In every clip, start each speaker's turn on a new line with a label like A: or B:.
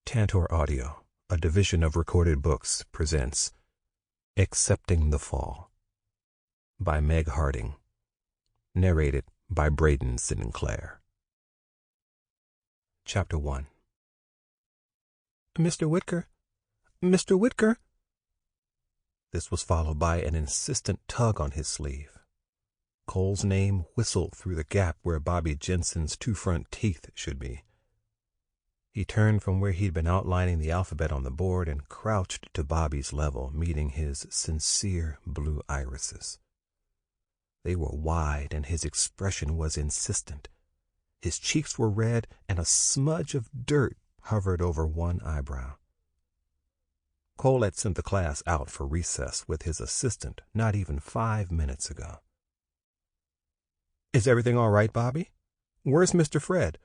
A: Tantor Audio, a division of Recorded Books, presents Accepting the Fall by Meg Harding, narrated by Braeden Sinclair. Chapter 1.
B: Mr. Whitaker! Mr. Whitaker!
A: This was followed by an insistent tug on his sleeve. Cole's name whistled through the gap where Bobby Jensen's two front teeth should be. He turned from where he'd been outlining the alphabet on the board and crouched to Bobby's level, meeting his sincere blue irises. They were wide, and his expression was insistent. His cheeks were red, and a smudge of dirt hovered over one eyebrow. Cole had sent the class out for recess with his assistant not even 5 minutes ago.
B: "Is everything all right, Bobby? Where's Mr. Fred?"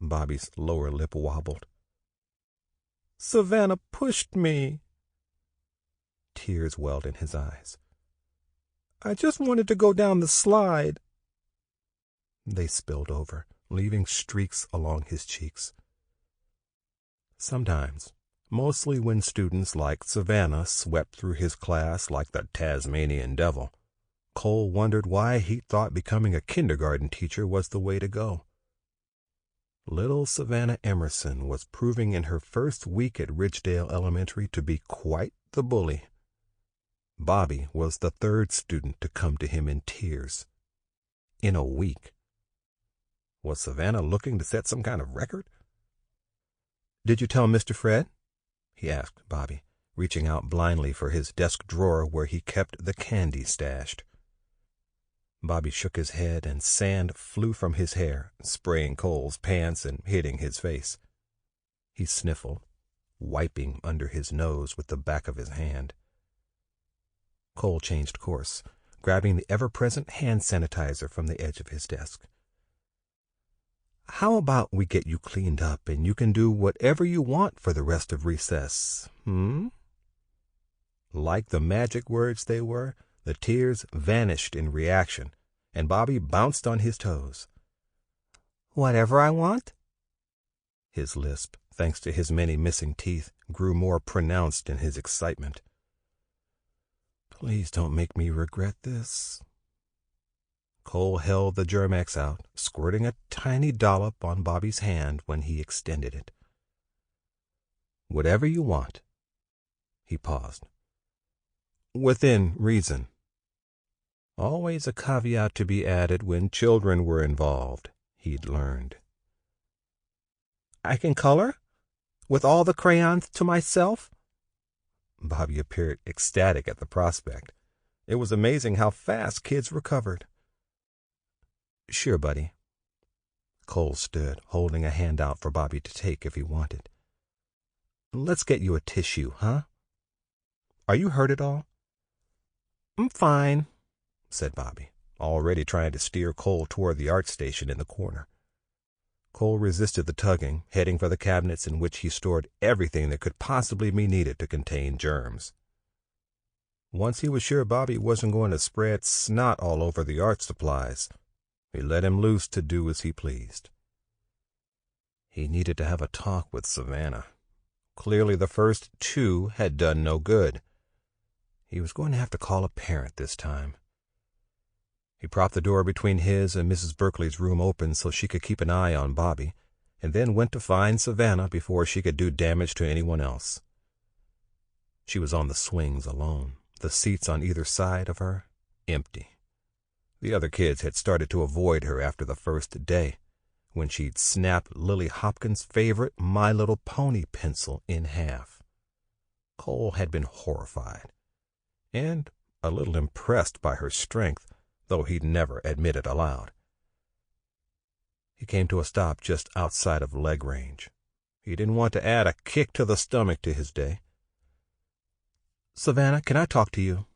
A: Bobby's lower lip wobbled.
B: "Savanah pushed me."
A: Tears welled in his eyes.
B: "I just wanted to go down the slide."
A: They spilled over, leaving streaks along his cheeks. Sometimes, mostly when students like Savanah swept through his class like the Tasmanian devil, Cole wondered why he thought becoming a kindergarten teacher was the way to go. Little Savanah Emerson was proving in her first week at Ridgedale Elementary to be quite the bully. Bobby was the third student to come to him in tears. In a week. Was Savanah looking to set some kind of record?
B: "Did you tell Mr. Fred?"
A: he asked Bobby, reaching out blindly for his desk drawer where he kept the candy stashed. Bobby shook his head, and sand flew from his hair, spraying Cole's pants and hitting his face. He sniffled, wiping under his nose with the back of his hand. Cole changed course, grabbing the ever-present hand sanitizer from the edge of his desk. "How about we get you cleaned up and you can do whatever you want for the rest of recess, Like the magic words they were, the tears vanished in reaction, and Bobby bounced on his toes.
B: "Whatever I want?"
A: His lisp, thanks to his many missing teeth, grew more pronounced in his excitement. "Please don't make me regret this." Cole held the Germ-X out, squirting a tiny dollop on Bobby's hand when he extended it. "Whatever you want." He paused. "Within reason." Always a caveat to be added when children were involved, he'd learned.
B: "I can color? With all the crayons to myself?"
A: Bobby appeared ecstatic at the prospect. It was amazing how fast kids recovered. "Sure, buddy." Cole stood, holding a hand out for Bobby to take if he wanted. "Let's get you a tissue, huh? Are you hurt at all?"
B: "I'm fine,"
A: said Bobby, already trying to steer Cole toward the art station in the corner. Cole resisted the tugging, heading for the cabinets in which he stored everything that could possibly be needed to contain germs. Once he was sure Bobby wasn't going to spread snot all over the art supplies, he let him loose to do as he pleased. He needed to have a talk with Savanah. Clearly the first two had done no good. He was going to have to call a parent this time. He propped the door between his and Mrs. Berkeley's room open so she could keep an eye on Bobby, and then went to find Savanah before she could do damage to anyone else. She was on the swings alone, the seats on either side of her empty. The other kids had started to avoid her after the first day, when she'd snapped Lily Hopkins' favorite My Little Pony pencil in half. Cole had been horrified, and a little impressed by her strength, though he'd never admit it aloud. He came to a stop just outside of leg range. He didn't want to add a kick to the stomach to his day.
B: "Savanah, can I talk to you?"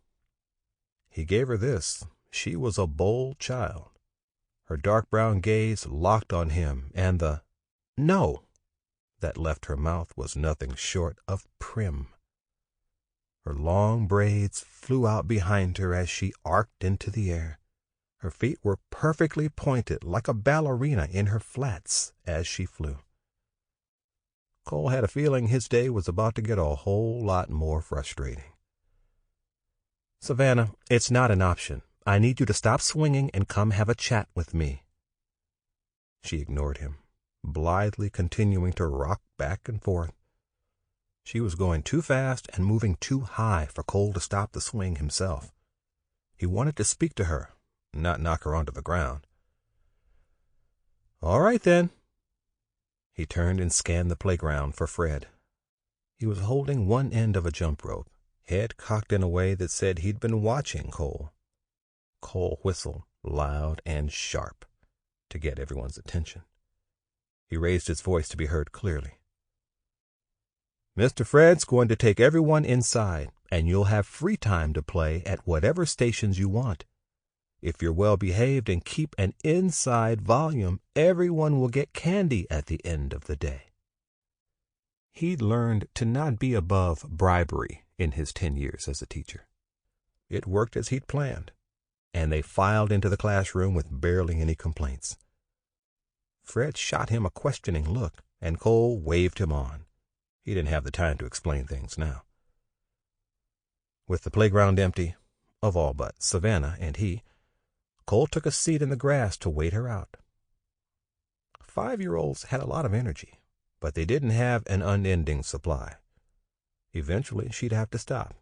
A: He gave her this. She was a bold child. Her dark brown gaze locked on him, and the "no" that left her mouth was nothing short of prim. Her long braids flew out behind her as she arced into the air. Her feet were perfectly pointed like a ballerina in her flats as she flew. Cole had a feeling his day was about to get a whole lot more frustrating.
B: "Savanah, it's not an option. I need you to stop swinging and come have a chat with me."
A: She ignored him, blithely continuing to rock back and forth. She was going too fast and moving too high for Cole to stop the swing himself. He wanted to speak to her, not knock her onto the ground.
B: "All right, then."
A: He turned and scanned the playground for Fred. He was holding one end of a jump rope, head cocked in a way that said he'd been watching Cole. Cole whistled, loud and sharp, to get everyone's attention. He raised his voice to be heard clearly.
B: "Mr. Fred's going to take everyone inside, and you'll have free time to play at whatever stations you want. If you're well behaved and keep an inside volume, everyone will get candy at the end of the day."
A: He'd learned to not be above bribery in his 10 years as a teacher. It worked as he'd planned, and they filed into the classroom with barely any complaints. Fred shot him a questioning look, and Cole waved him on. He didn't have the time to explain things now. With the playground empty, of all but Savanah and he, Cole took a seat in the grass to wait her out. 5-year-olds had a lot of energy, but they didn't have an unending supply. Eventually, she'd have to stop.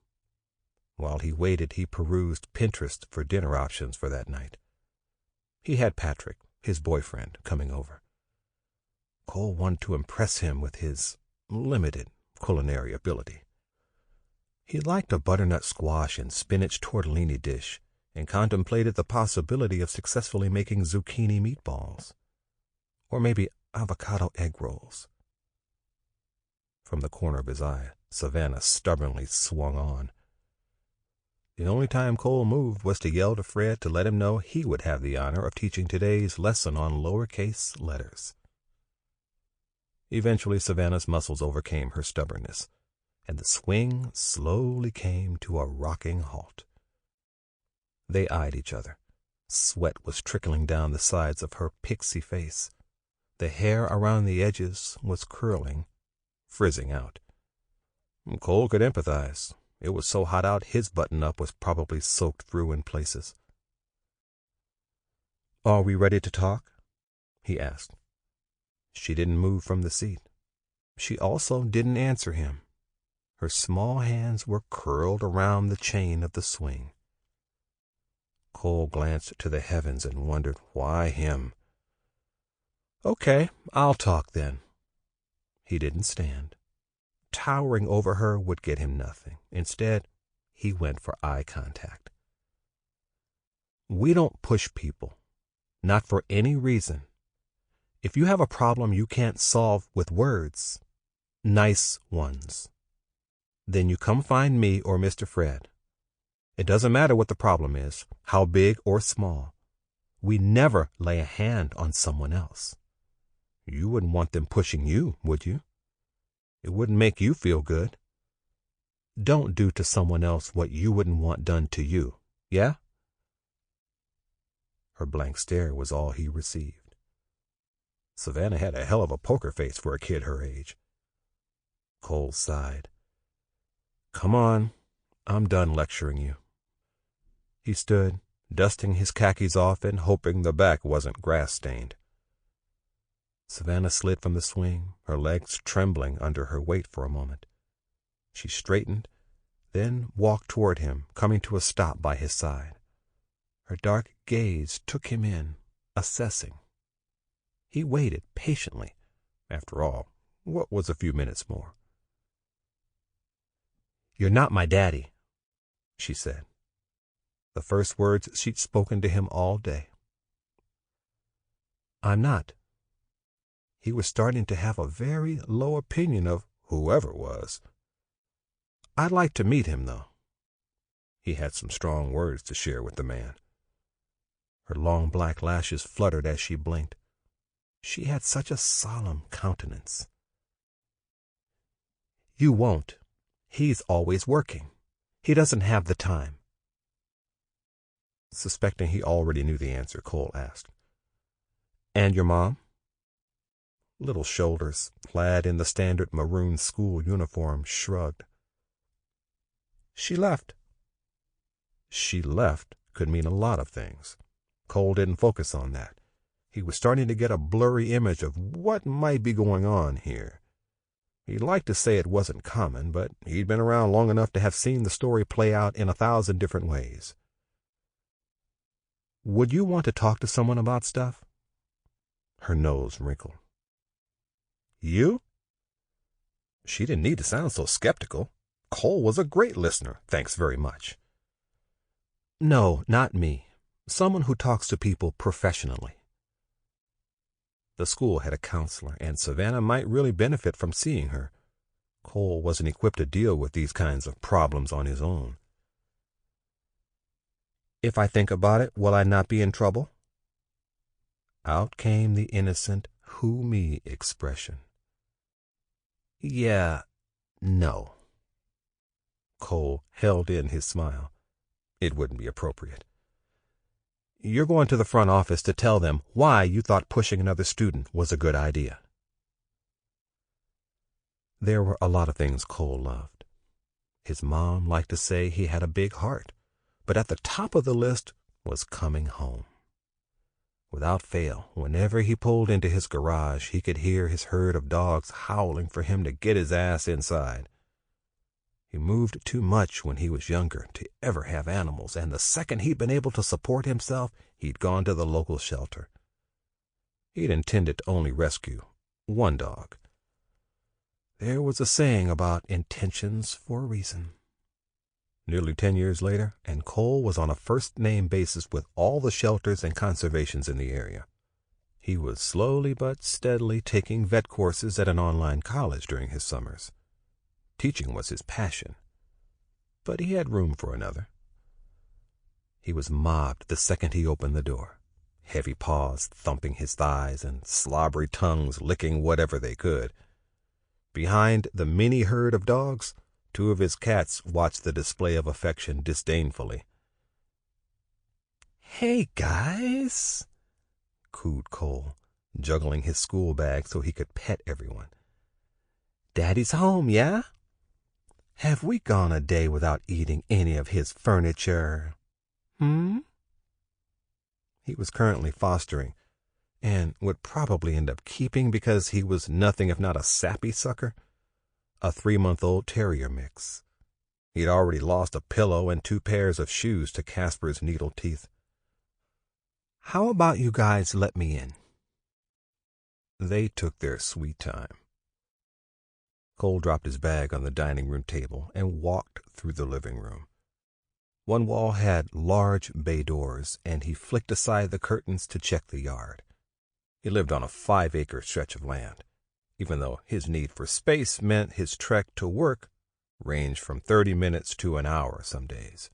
A: While he waited, he perused Pinterest for dinner options for that night. He had Patrick, his boyfriend, coming over. Cole wanted to impress him with his limited culinary ability. He liked a butternut squash and spinach tortellini dish, and contemplated the possibility of successfully making zucchini meatballs, or maybe avocado egg rolls. From the corner of his eye, Savanah stubbornly swung on. The only time Cole moved was to yell to Fred to let him know he would have the honor of teaching today's lesson on lowercase letters. Eventually, Savannah's muscles overcame her stubbornness, and the swing slowly came to a rocking halt. They eyed each other. Sweat was trickling down the sides of her pixie face. The hair around the edges was curling, frizzing out. Cole could empathize. It was so hot out, his button-up was probably soaked through in places.
B: "Are we ready to talk?"
A: he asked. She didn't move from the seat. She also didn't answer him. Her small hands were curled around the chain of the swing. Cole glanced to the heavens and wondered why him.
B: "Okay, I'll talk then."
A: He didn't stand. Towering over her would get him nothing. Instead, he went for eye contact.
B: "We don't push people, not for any reason. If you have a problem you can't solve with words, nice ones, then you come find me or Mr. Fred. It doesn't matter what the problem is, how big or small. We never lay a hand on someone else. You wouldn't want them pushing you, would you? It wouldn't make you feel good. Don't do to someone else what you wouldn't want done to you, yeah?" Her blank stare was all he received. Savanah had a hell of a poker face for a kid her age. Cole sighed. "Come on, I'm done lecturing you." He stood, dusting his khakis off and hoping the back wasn't grass-stained. Savanah slid from the swing, her legs trembling under her weight for a moment. She straightened, then walked toward him, coming to a stop by his side. Her dark gaze took him in, assessing. He waited patiently. After all, what was a few minutes more? "You're not my daddy," she said. The first words she'd spoken to him all day. "I'm not." He was starting to have a very low opinion of whoever was. "I'd like to meet him, though." He had some strong words to share with the man. Her long black lashes fluttered as she blinked. She had such a solemn countenance. "You won't. He's always working. He doesn't have the time." Suspecting he already knew the answer, Cole asked, "And your mom?"
A: Little shoulders, clad in the standard maroon school uniform, shrugged. She left. She left could mean a lot of things. Cole didn't focus on that. He was starting to get a blurry image of what might be going on here. He'd like to say it wasn't common, but he'd been around long enough to have seen the story play out in 1,000 different ways. Would you want to talk to someone about stuff? Her nose wrinkled. You? She didn't need to sound so skeptical. Cole was a great listener, thanks very much. No, not me. Someone who talks to people professionally. The school had a counselor, and Savanah might really benefit from seeing her. Cole wasn't equipped to deal with these kinds of problems on his own. If I think about it, will I not be in trouble? Out came the innocent "who me" expression. Yeah, no. Cole held in his smile. It wouldn't be appropriate. You're going to the front office to tell them why you thought pushing another student was a good idea. There were a lot of things Cole loved. His mom liked to say he had a big heart, but at the top of the list was coming home. Without fail, whenever he pulled into his garage, he could hear his herd of dogs howling for him to get his ass inside. He moved too much when he was younger to ever have animals, and the second he'd been able to support himself, he'd gone to the local shelter. He'd intended to only rescue one dog. There was a saying about intentions for a reason. Nearly 10 years later, and Cole was on a first-name basis with all the shelters and conservations in the area. He was slowly but steadily taking vet courses at an online college during his summers. Teaching was his passion, but he had room for another. He was mobbed the second he opened the door, heavy paws thumping his thighs and slobbery tongues licking whatever they could. Behind the mini herd of dogs, 2 of his cats watched the display of affection disdainfully. "Hey, guys," cooed Cole, juggling his school bag so he could pet everyone. "Daddy's home, yeah? Have we gone a day without eating any of his furniture? He was currently fostering, and would probably end up keeping because he was nothing if not a sappy sucker, a 3-month-old terrier mix. He'd already lost a pillow and 2 pairs of shoes to Casper's needle teeth. How about you guys let me in? They took their sweet time. Cole dropped his bag on the dining room table and walked through the living room. One wall had large bay doors, and he flicked aside the curtains to check the yard. He lived on a 5-acre stretch of land, even though his need for space meant his trek to work ranged from 30 minutes to an hour some days.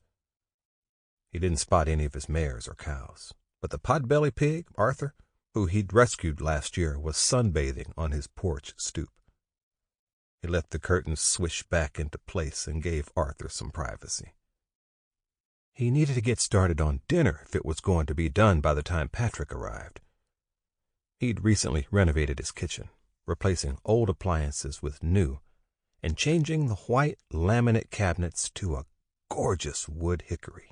A: He didn't spot any of his mares or cows, but the potbelly pig, Arthur, who he'd rescued last year, was sunbathing on his porch stoop. He let the curtains swish back into place and gave Arthur some privacy. He needed to get started on dinner if it was going to be done by the time Patrick arrived. He'd recently renovated his kitchen, replacing old appliances with new, and changing the white laminate cabinets to a gorgeous wood hickory.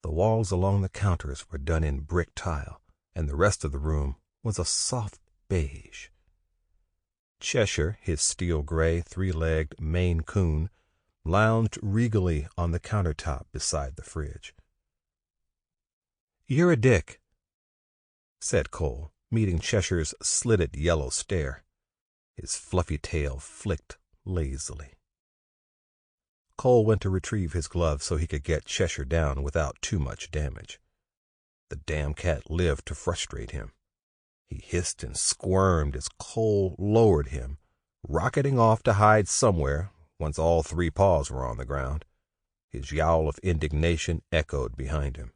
A: The walls along the counters were done in brick tile, and the rest of the room was a soft beige. Cheshire, his steel-gray, 3-legged Maine Coon, lounged regally on the countertop beside the fridge. "You're a dick," said Cole, meeting Cheshire's slitted yellow stare. His fluffy tail flicked lazily. Cole went to retrieve his glove so he could get Cheshire down without too much damage. The damn cat lived to frustrate him. He hissed and squirmed as Cole lowered him, rocketing off to hide somewhere once all 3 paws were on the ground. His yowl of indignation echoed behind him.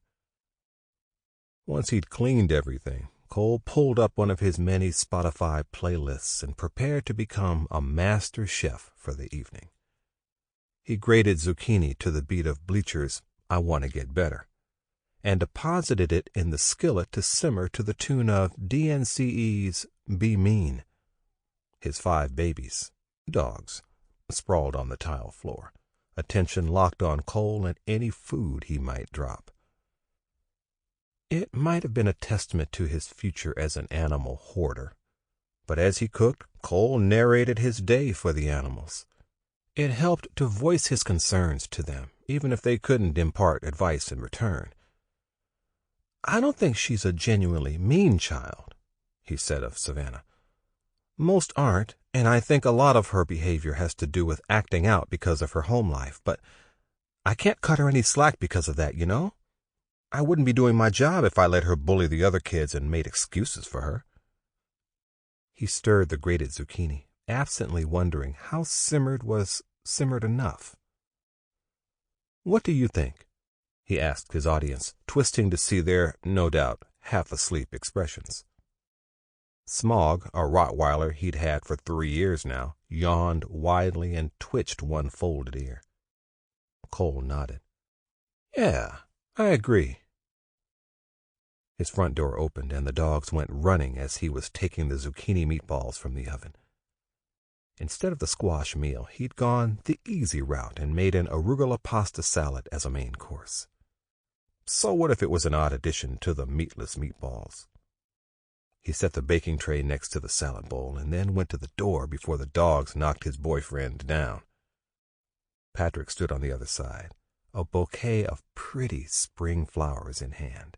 A: Once he'd cleaned everything, Cole pulled up one of his many Spotify playlists and prepared to become a master chef for the evening. He grated zucchini to the beat of Bleacher's "I Want to Get Better," and deposited it in the skillet to simmer to the tune of DNCE's be mean. His 5 babies, dogs, sprawled on the tile floor, attention locked on Cole and any food he might drop. It might have been a testament to his future as an animal hoarder, but as he cooked, Cole narrated his day for the animals. It helped to voice his concerns to them, even if they couldn't impart advice in return. "I don't think she's a genuinely mean child," he said of Savanah. "Most aren't, and I think a lot of her behavior has to do with acting out because of her home life, but I can't cut her any slack because of that, you know? I wouldn't be doing my job if I let her bully the other kids and made excuses for her." He stirred the grated zucchini, absently wondering how simmered was simmered enough. "What do you think?" he asked his audience, twisting to see their, no doubt, half-asleep expressions. Smog, a Rottweiler he'd had for 3 years now, yawned widely and twitched one folded ear. Cole nodded. "Yeah, I agree." His front door opened and the dogs went running as he was taking the zucchini meatballs from the oven. Instead of the squash meal, he'd gone the easy route and made an arugula pasta salad as a main course. So what if it was an odd addition to the meatless meatballs? He set the baking tray next to the salad bowl and then went to the door before the dogs knocked his boyfriend down. Patrick stood on the other side, a bouquet of pretty spring flowers in hand.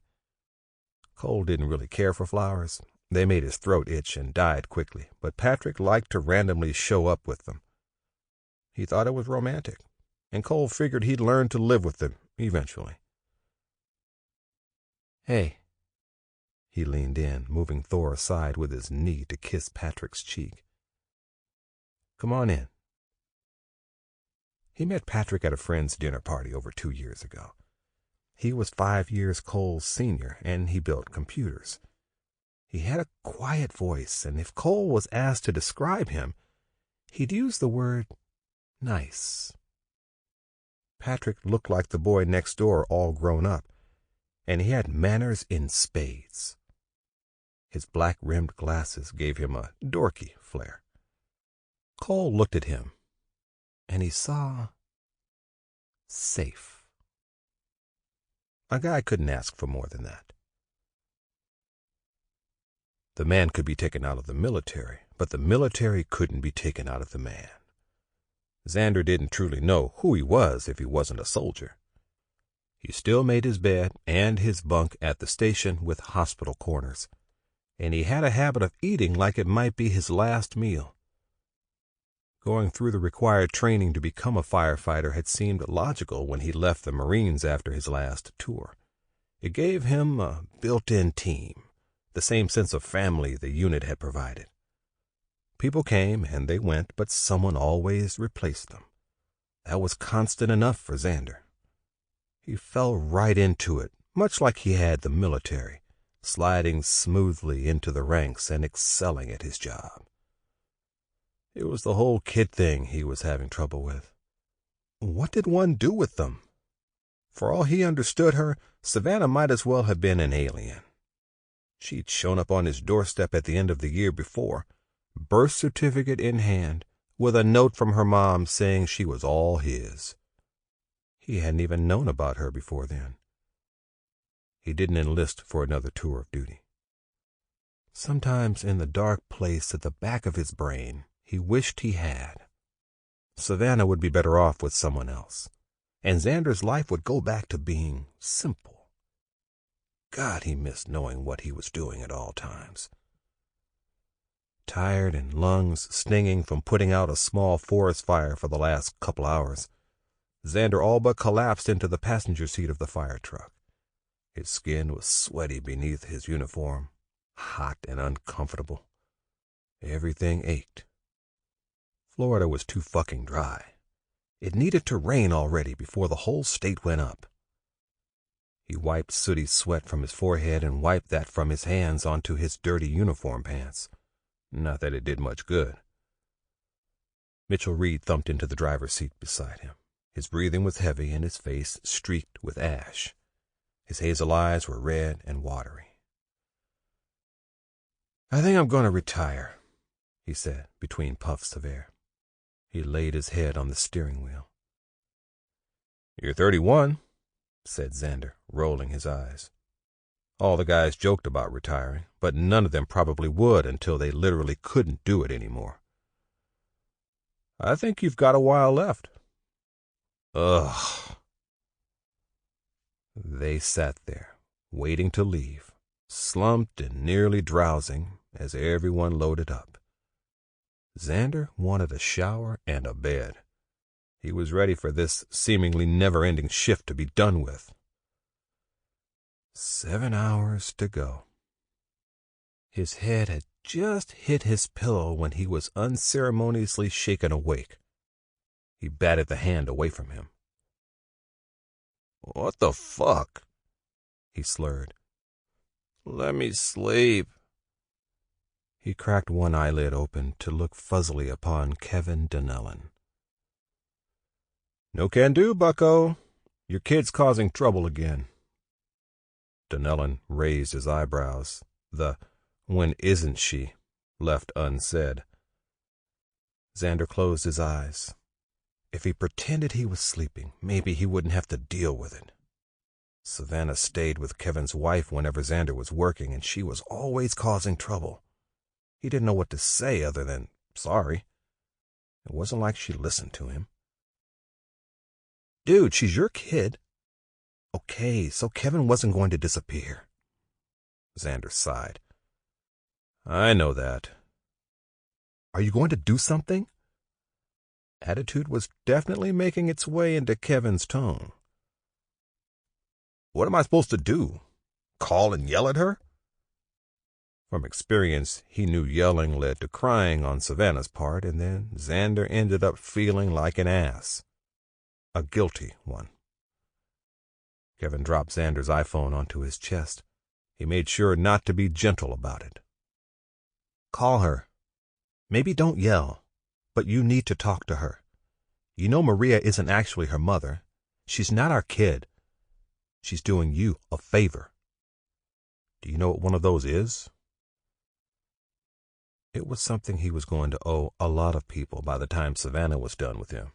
A: Cole didn't really care for flowers. They made his throat itch and died quickly, but Patrick liked to randomly show up with them. He thought it was romantic, and Cole figured he'd learn to live with them eventually. "Hey." He leaned in, moving Thor aside with his knee to kiss Patrick's cheek. "Come on in." He met Patrick at a friend's dinner party over 2 years ago. He was 5 years Cole's senior, and he built computers. He had a quiet voice, and if Cole was asked to describe him, he'd use the word nice. Patrick looked like the boy next door all grown up, and he had manners in spades. His black-rimmed glasses gave him a dorky flair. Cole looked at him, and he saw safe. A guy couldn't ask for more than that. The man could be taken out of the military, but the military couldn't be taken out of the man. Zander didn't truly know who he was if he wasn't a soldier. He still made his bed and his bunk at the station with hospital corners, and he had a habit of eating like it might be his last meal. Going through the required training to become a firefighter had seemed logical when he left the Marines after his last tour. It gave him a built-in team, the same sense of family the unit had provided. People came and they went, but someone always replaced them. That was constant enough for Zander. He fell right into it, much like he had the military, sliding smoothly into the ranks and excelling at his job. It was the whole kid thing he was having trouble with. What did one do with them? For all he understood her, Savanah might as well have been an alien. She'd shown up on his doorstep at the end of the year before, birth certificate in hand, with a note from her mom saying she was all his. He hadn't even known about her before then. He didn't enlist for another tour of duty. Sometimes in the dark place at the back of his brain, he wished he had. Savanah would be better off with someone else, and Zander's life would go back to being simple. God, he missed knowing what he was doing at all times. Tired and lungs stinging from putting out a small forest fire for the last couple hours, Zander all but collapsed into the passenger seat of the fire truck. His skin was sweaty beneath his uniform, hot and uncomfortable. Everything ached. Florida was too fucking dry. It needed to rain already before the whole state went up. He wiped sooty sweat from his forehead and wiped that from his hands onto his dirty uniform pants. Not that it did much good. Mitchell Reed thumped into the driver's seat beside him. His breathing was heavy and his face streaked with ash. His hazel eyes were red and watery. I think I'm going to retire, he said between puffs of air. He laid his head on the steering wheel. You're 31, said Zander, rolling his eyes. All the guys joked about retiring, but none of them probably would until they literally couldn't do it anymore. I think you've got a while left. Ugh. They sat there, waiting to leave, slumped and nearly drowsing as everyone loaded up. Zander wanted a shower and a bed. He was ready for this seemingly never-ending shift to be done with. 7 hours to go. His head had just hit his pillow when he was unceremoniously shaken awake. He batted the hand away from him. What the fuck? He slurred. Let me sleep. He cracked one eyelid open to look fuzzily upon Kevin Donnellan. No can do, bucko. Your kid's causing trouble again. Donnellan raised his eyebrows. The "when isn't she" left unsaid. Zander closed his eyes. If he pretended he was sleeping, maybe he wouldn't have to deal with it. Savanah stayed with Kevin's wife whenever Zander was working, and she was always causing trouble. He didn't know what to say other than sorry. It wasn't like she listened to him. Dude, she's your kid. Okay, so Kevin wasn't going to disappear. Zander sighed. I know that. Are you going to do something? Attitude was definitely making its way into Kevin's tone. What am I supposed to do? Call and yell at her? From experience, he knew yelling led to crying on Savanah's part, and then Zander ended up feeling like an ass. A guilty one. Kevin dropped Zander's iPhone onto his chest. He made sure not to be gentle about it. Call her. Maybe don't yell, but you need to talk to her. You know Maria isn't actually her mother. She's not our kid. She's doing you a favor. Do you know what one of those is? It was something he was going to owe a lot of people by the time Savanah was done with him.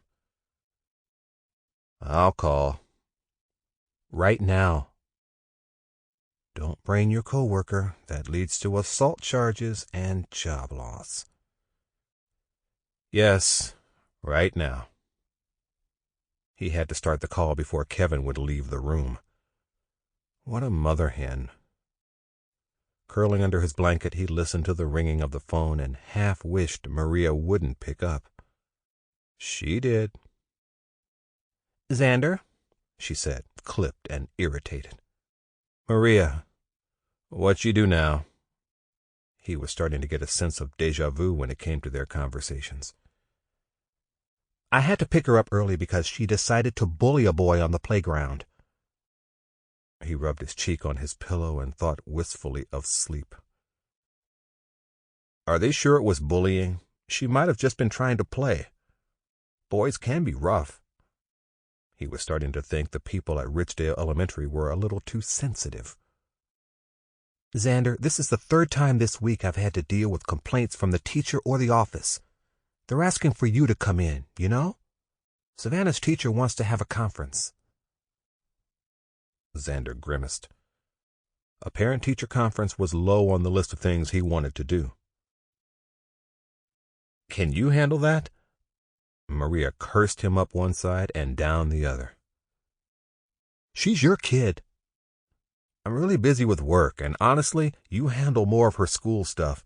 A: I'll call. Right now. Don't brain your coworker. That leads to assault charges and job loss. Yes, right now. He had to start the call before Kevin would leave the room. What a mother hen. Curling under his blanket, he listened to the ringing of the phone and half wished Maria wouldn't pick up. She did. Zander, she said, clipped and irritated. Maria, what you do now? He was starting to get a sense of déjà vu when it came to their conversations. I had to pick her up early because she decided to bully a boy on the playground. He rubbed his cheek on his pillow and thought wistfully of sleep. Are they sure it was bullying? She might have just been trying to play. Boys can be rough. He was starting to think the people at Ridgedale Elementary were a little too sensitive. Zander, this is the third time this week I've had to deal with complaints from the teacher or the office. They're asking for you to come in, you know? Savanah's teacher wants to have a conference. Zander grimaced. A parent-teacher conference was low on the list of things he wanted to do. Can you handle that? Maria cursed him up one side and down the other. She's your kid. I'm really busy with work, and honestly, you handle more of her school stuff.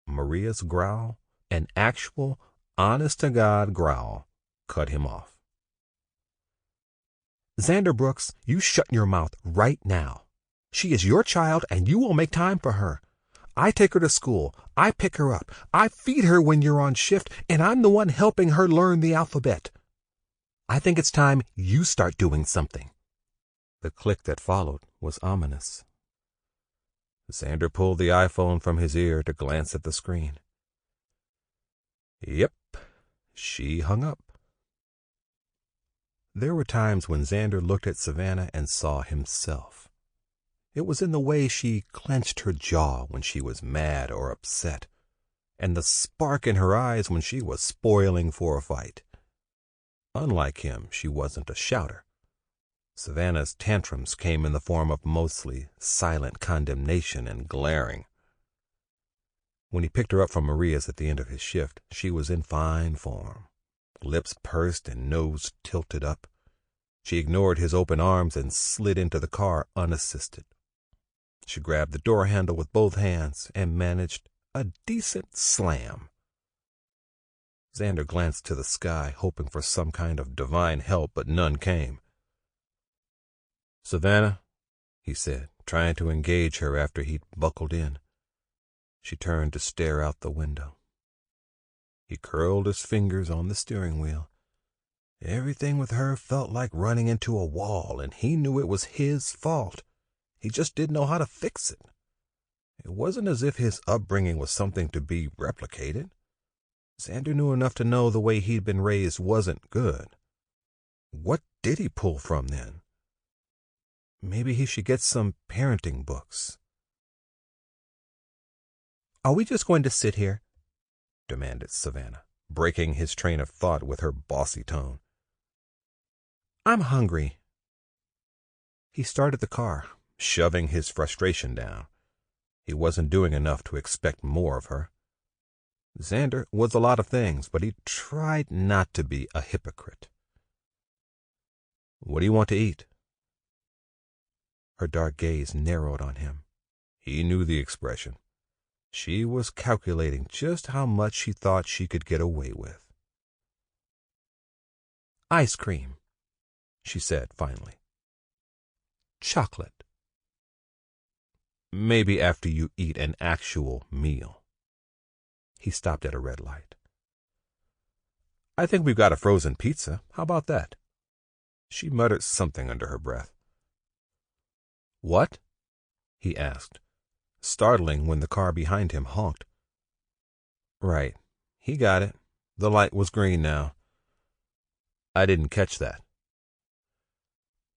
A: Maria's growl, an actual, honest-to-God growl, cut him off. Zander Brooks, you shut your mouth right now. She is your child, and you will make time for her. I take her to school. I pick her up. I feed her when you're on shift, and I'm the one helping her learn the alphabet. I think it's time you start doing something. The click that followed was ominous. Zander pulled the iPhone from his ear to glance at the screen. Yep, she hung up. There were times when Zander looked at Savanah and saw himself. It was in the way she clenched her jaw when she was mad or upset, and the spark in her eyes when she was spoiling for a fight. Unlike him, she wasn't a shouter. Savanah's tantrums came in the form of mostly silent condemnation and glaring. When he picked her up from Maria's at the end of his shift, she was in fine form, lips pursed and nose tilted up. She ignored his open arms and slid into the car unassisted. She grabbed the door handle with both hands and managed a decent slam. Zander glanced to the sky, hoping for some kind of divine help, but none came. "Savanah," he said, trying to engage her after he'd buckled in. She turned to stare out the window. He curled his fingers on the steering wheel. Everything with her felt like running into a wall, and he knew it was his fault. He just didn't know how to fix it. It wasn't as if his upbringing was something to be replicated. Zander knew enough to know the way he'd been raised wasn't good. What did he pull from then? Maybe he should get some parenting books. "Are we just going to sit here?" demanded Savanah, breaking his train of thought with her bossy tone. "I'm hungry." He started the car, shoving his frustration down. He wasn't doing enough to expect more of her. Zander was a lot of things, but he tried not to be a hypocrite. "What do you want to eat?" Her dark gaze narrowed on him. He knew the expression. She was calculating just how much she thought she could get away with. "Ice cream," she said finally. "Chocolate." "Maybe after you eat an actual meal." He stopped at a red light. "I think we've got a frozen pizza. How about that?" She muttered something under her breath. "What?" he asked, startling when the car behind him honked. Right, he got it. The light was green now. "I didn't catch that."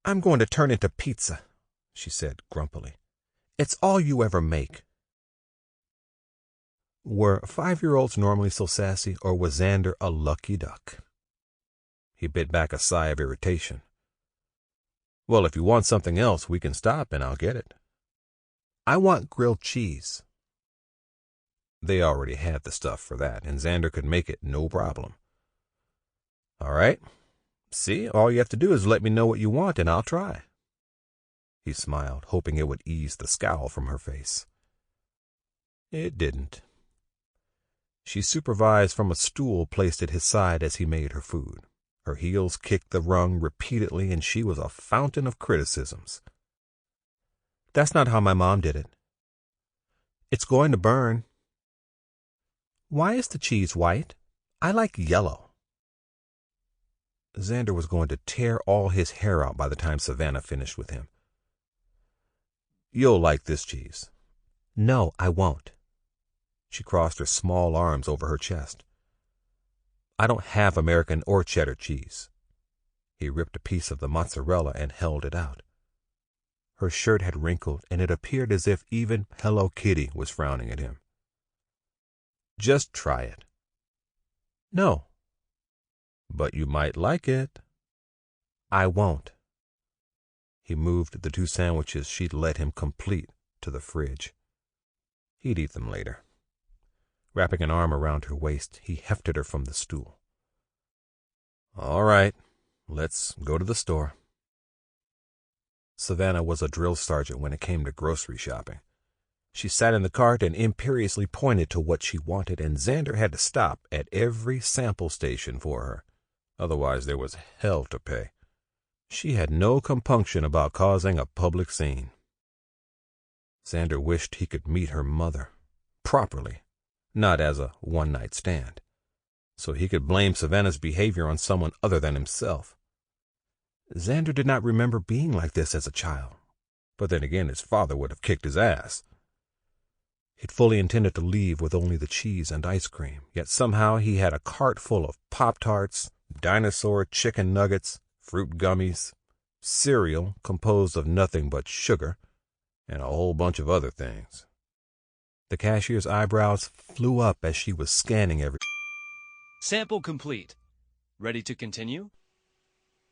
A: "I'm going to turn into pizza," she said grumpily. "It's all you ever make." Were 5-year-olds normally so sassy, or was Zander a lucky duck? He bit back a sigh of irritation. "Well, if you want something else, we can stop and I'll get it." "I want grilled cheese." They already had the stuff for that, and Zander could make it no problem. "All right. See, all you have to do is let me know what you want and I'll try." He smiled, hoping it would ease the scowl from her face. It didn't. She supervised from a stool placed at his side as he made her food. Her heels kicked the rung repeatedly, and she was a fountain of criticisms. "That's not how my mom did it." "It's going to burn." "Why is the cheese white? I like yellow." Zander was going to tear all his hair out by the time Savanah finished with him. "You'll like this cheese." "No, I won't." She crossed her small arms over her chest. "I don't have American or cheddar cheese." He ripped a piece of the mozzarella and held it out. Her shirt had wrinkled, and it appeared as if even Hello Kitty was frowning at him. "Just try it." "No." "But you might like it." "I won't." He moved the 2 sandwiches she'd let him complete to the fridge. He'd eat them later. Wrapping an arm around her waist, he hefted her from the stool. "All right, let's go to the store." Savanah was a drill sergeant when it came to grocery shopping. She sat in the cart and imperiously pointed to what she wanted, and Zander had to stop at every sample station for her. Otherwise, there was hell to pay. She had no compunction about causing a public scene. Zander wished he could meet her mother, properly, not as a one-night stand, so he could blame Savanah's behavior on someone other than himself. Zander did not remember being like this as a child, but then again his father would have kicked his ass. He'd fully intended to leave with only the cheese and ice cream, yet somehow he had a cart full of Pop-Tarts, dinosaur chicken nuggets, fruit gummies, cereal composed of nothing but sugar, And a whole bunch of other things. The cashier's eyebrows flew up as she was scanning every...
C: Sample complete. Ready to continue?